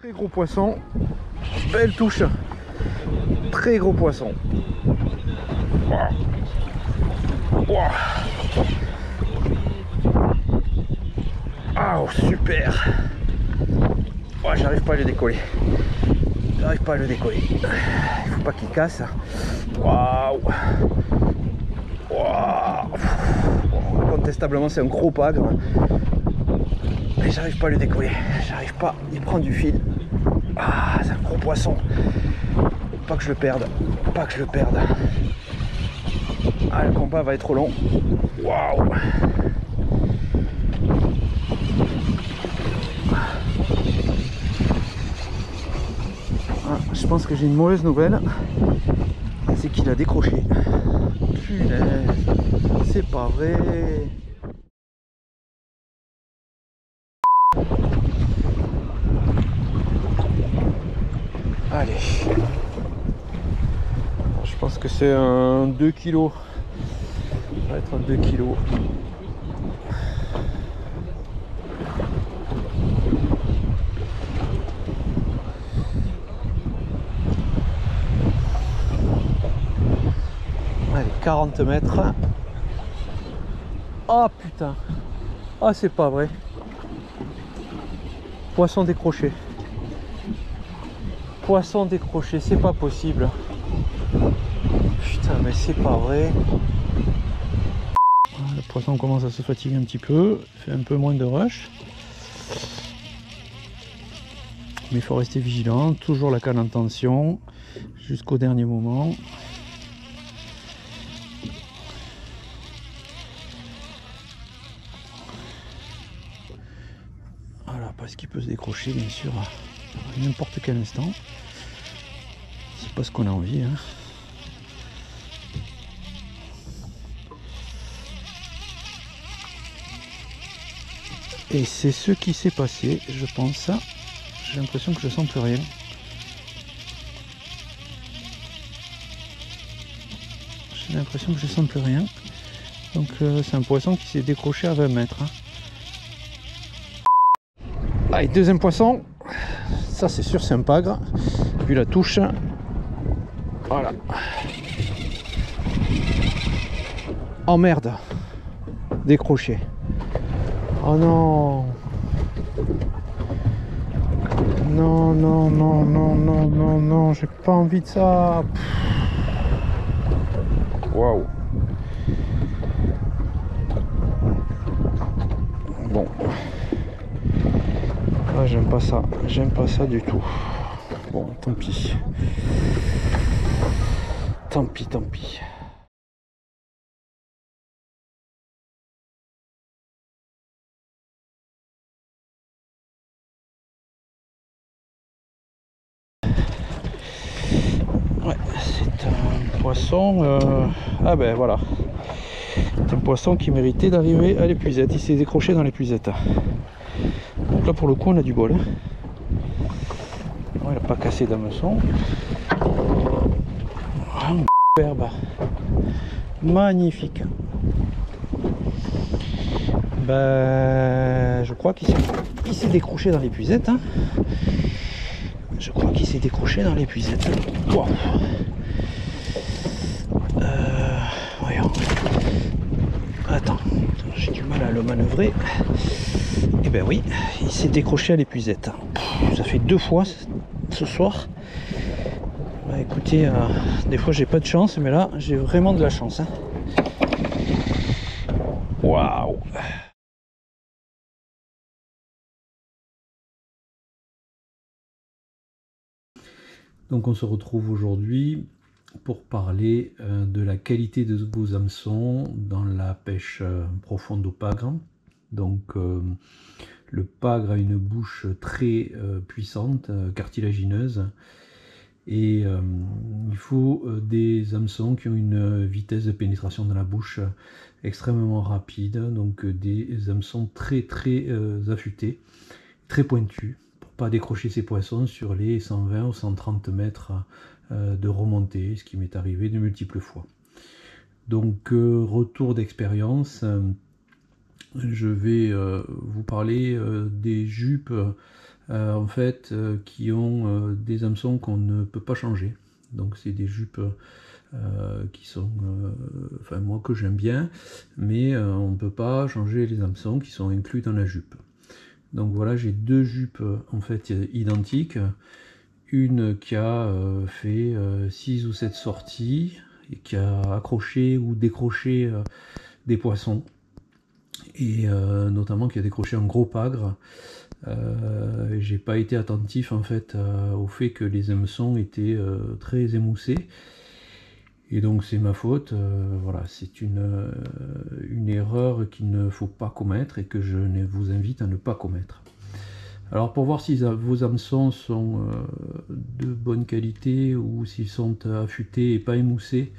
Très gros poisson, belle touche, très gros poisson. Wow. Wow. Oh, super. Oh, j'arrive pas à le décoller. J'arrive pas à le décoller. Il faut pas qu'il casse. Waouh. Wow. Incontestablement, c'est un gros pagre. Mais j'arrive pas à le décoller. J'arrive pas. Il prend du fil. Ah, c'est un gros poisson. Pas que je le perde. Pas que je le perde. Ah, le combat va être long. Waouh. Ah, je pense que j'ai une mauvaise nouvelle. C'est qu'il a décroché. Punaise. C'est pas vrai. Allez. Je pense que c'est un 2 kg. Ça va être un 2 kg. Allez, 40 mètres. Oh putain. Ah, c'est pas vrai. Poisson décroché. Poisson décroché, c'est pas possible. Putain, mais c'est pas vrai. Le poisson commence à se fatiguer un petit peu, fait un peu moins de rush. Mais il faut rester vigilant, toujours la canne en tension, jusqu'au dernier moment. Voilà, parce qu'il peut se décrocher bien sûr à n'importe quel instant. C'est pas ce qu'on a envie, hein. Et c'est ce qui s'est passé, je pense. J'ai l'impression que je sens plus rien. J'ai l'impression que je sens plus rien. Donc c'est un poisson qui s'est décroché à 20 mètres. Hein. Allez, deuxième poisson. Ça c'est sûr, c'est un pagre. Vu la touche. Voilà. Oh merde. Décroché. Oh non. Non, non, non, non, non, non, non, j'ai pas envie de ça. Waouh. Bon. Ah, j'aime pas ça du tout. Bon, tant pis. Tant pis, tant pis. Ouais, c'est un poisson. Ah ben voilà. C'est un poisson qui méritait d'arriver à l'épuisette. Il s'est décroché dans l'épuisette. Donc là pour le coup on a du bol. Hein. Oh, il n'a pas cassé d'hameçon. Ah, superbe. Magnifique. Ben, je crois qu'il s'est décroché dans l'épuisette. Hein. Je crois qu'il s'est décroché dans l'épuisette. Wow. Voyons. Attends, j'ai du mal à le manœuvrer. Et ben oui, il s'est décroché à l'épuisette. Ça fait 2 fois ce soir. Bah, écoutez, des fois j'ai pas de chance, mais là j'ai vraiment de la chance. Hein. Waouh! Donc on se retrouve aujourd'hui pour parler de la qualité de vos hameçons dans la pêche profonde au pagre. Donc le pagre a une bouche très puissante, cartilagineuse, et il faut des hameçons qui ont une vitesse de pénétration dans la bouche extrêmement rapide, donc des hameçons très affûtés, très pointus, pour pas décrocher ces poissons sur les 120 ou 130 mètres de remontée, ce qui m'est arrivé de multiples fois. Donc retour d'expérience, je vais vous parler des jupes en fait, qui ont des hameçons qu'on ne peut pas changer. Donc c'est des jupes qui sont, enfin moi que j'aime bien, mais on ne peut pas changer les hameçons qui sont inclus dans la jupe. Donc voilà, j'ai deux jupes en fait identiques, une qui a fait 6 ou 7 sorties et qui a accroché ou décroché des poissons, et notamment qui a décroché un gros pagre. J'ai pas été attentif en fait au fait que les hameçons étaient très émoussés, et donc c'est ma faute. Voilà, c'est une erreur qu'il ne faut pas commettre et que je vous invite à ne pas commettre. Alors pour voir si vos hameçons sont de bonne qualité ou s'ils sont affûtés et pas émoussés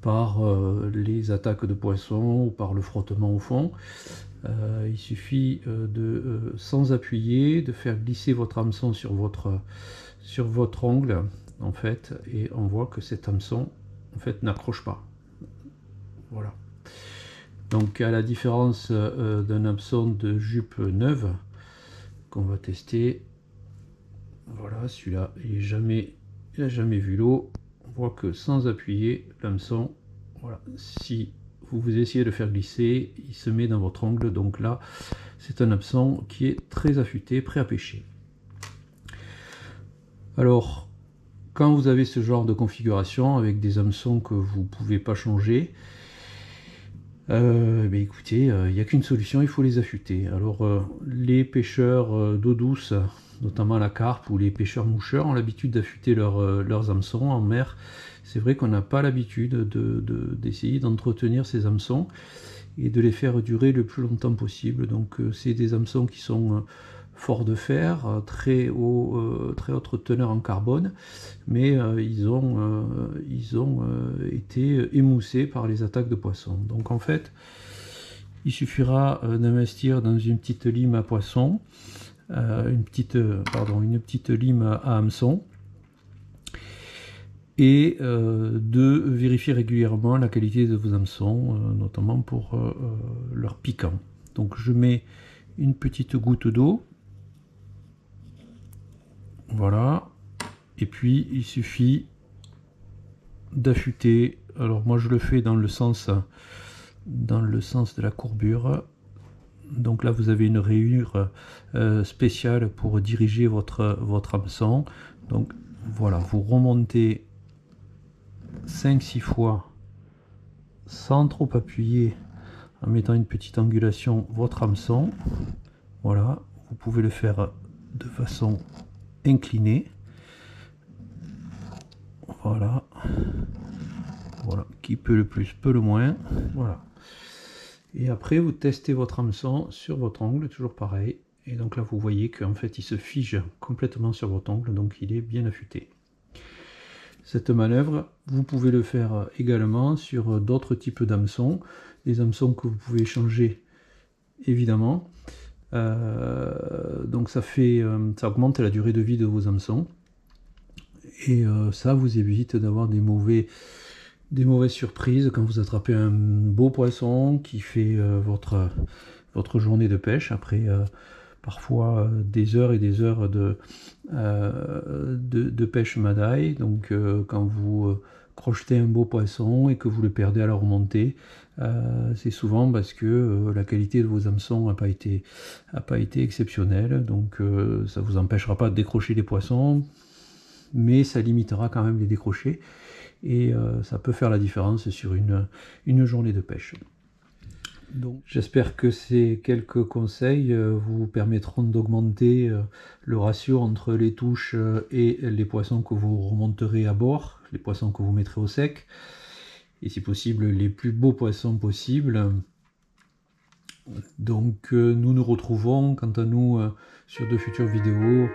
par les attaques de poissons ou par le frottement au fond, il suffit de, sans appuyer, de faire glisser votre hameçon sur votre ongle en fait, et on voit que cet hameçon en fait n'accroche pas. Voilà. Donc à la différence d'un hameçon de jupe neuve qu'on va tester, voilà, celui-là il n'a jamais vu l'eau. On voit que sans appuyer l'hameçon, voilà, si vous essayez de faire glisser, il se met dans votre ongle. Donc là c'est un hameçon qui est très affûté, prêt à pêcher. Alors quand vous avez ce genre de configuration avec des hameçons que vous ne pouvez pas changer, écoutez, il n'y a qu'une solution, il faut les affûter. Alors les pêcheurs d'eau douce, notamment la carpe, ou les pêcheurs moucheurs ont l'habitude d'affûter leurs hameçons en mer. C'est vrai qu'on n'a pas l'habitude d'essayer d'entretenir ces hameçons et de les faire durer le plus longtemps possible. Donc c'est des hameçons qui sont forts de fer, très haute teneur en carbone, mais ils ont été émoussés par les attaques de poissons. Donc en fait, il suffira d'investir dans une petite lime à poisson, une petite lime à hameçon, et de vérifier régulièrement la qualité de vos hameçons, notamment pour leur piquant. Donc je mets une petite goutte d'eau, voilà, et puis il suffit d'affûter. Alors moi je le fais dans le sens de la courbure. Donc là vous avez une rayure spéciale pour diriger votre hameçon. Donc voilà, vous remontez 5-6 fois sans trop appuyer, en mettant une petite angulation votre hameçon. Voilà, vous pouvez le faire de façon inclinée. Voilà, qui peut le plus, peut le moins. Voilà. Et après vous testez votre hameçon sur votre ongle, toujours pareil. Et donc là vous voyez qu'en fait il se fige complètement sur votre ongle, donc il est bien affûté. Cette manœuvre, vous pouvez le faire également sur d'autres types d'hameçons, des hameçons que vous pouvez changer évidemment. Donc ça augmente la durée de vie de vos hameçons, et ça vous évite d'avoir des mauvaises surprises quand vous attrapez un beau poisson qui fait votre journée de pêche après parfois des heures et des heures de pêche madaille. Donc quand vous crochetez un beau poisson et que vous le perdez à la remontée, c'est souvent parce que la qualité de vos hameçons n'a pas été exceptionnelle. Donc ça ne vous empêchera pas de décrocher les poissons, mais ça limitera quand même les décrochés, et ça peut faire la différence sur une journée de pêche. Donc j'espère que ces quelques conseils vous permettront d'augmenter le ratio entre les touches et les poissons que vous remonterez à bord, les poissons que vous mettrez au sec, et si possible les plus beaux poissons possibles. Donc nous nous retrouvons quant à nous sur de futures vidéos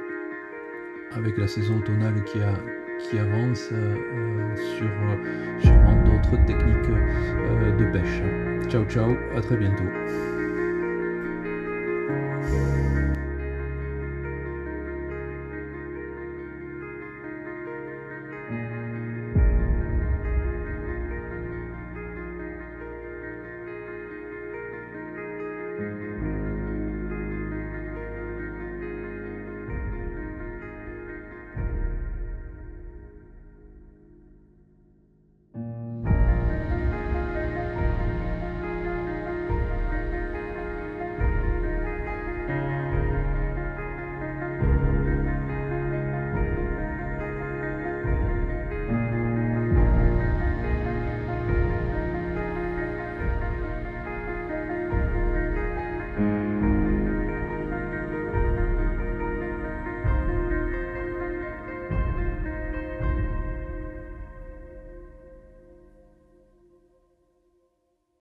avec la saison automnale qui avance, sur sûrement d'autres techniques de pêche. Ciao ciao, à très bientôt.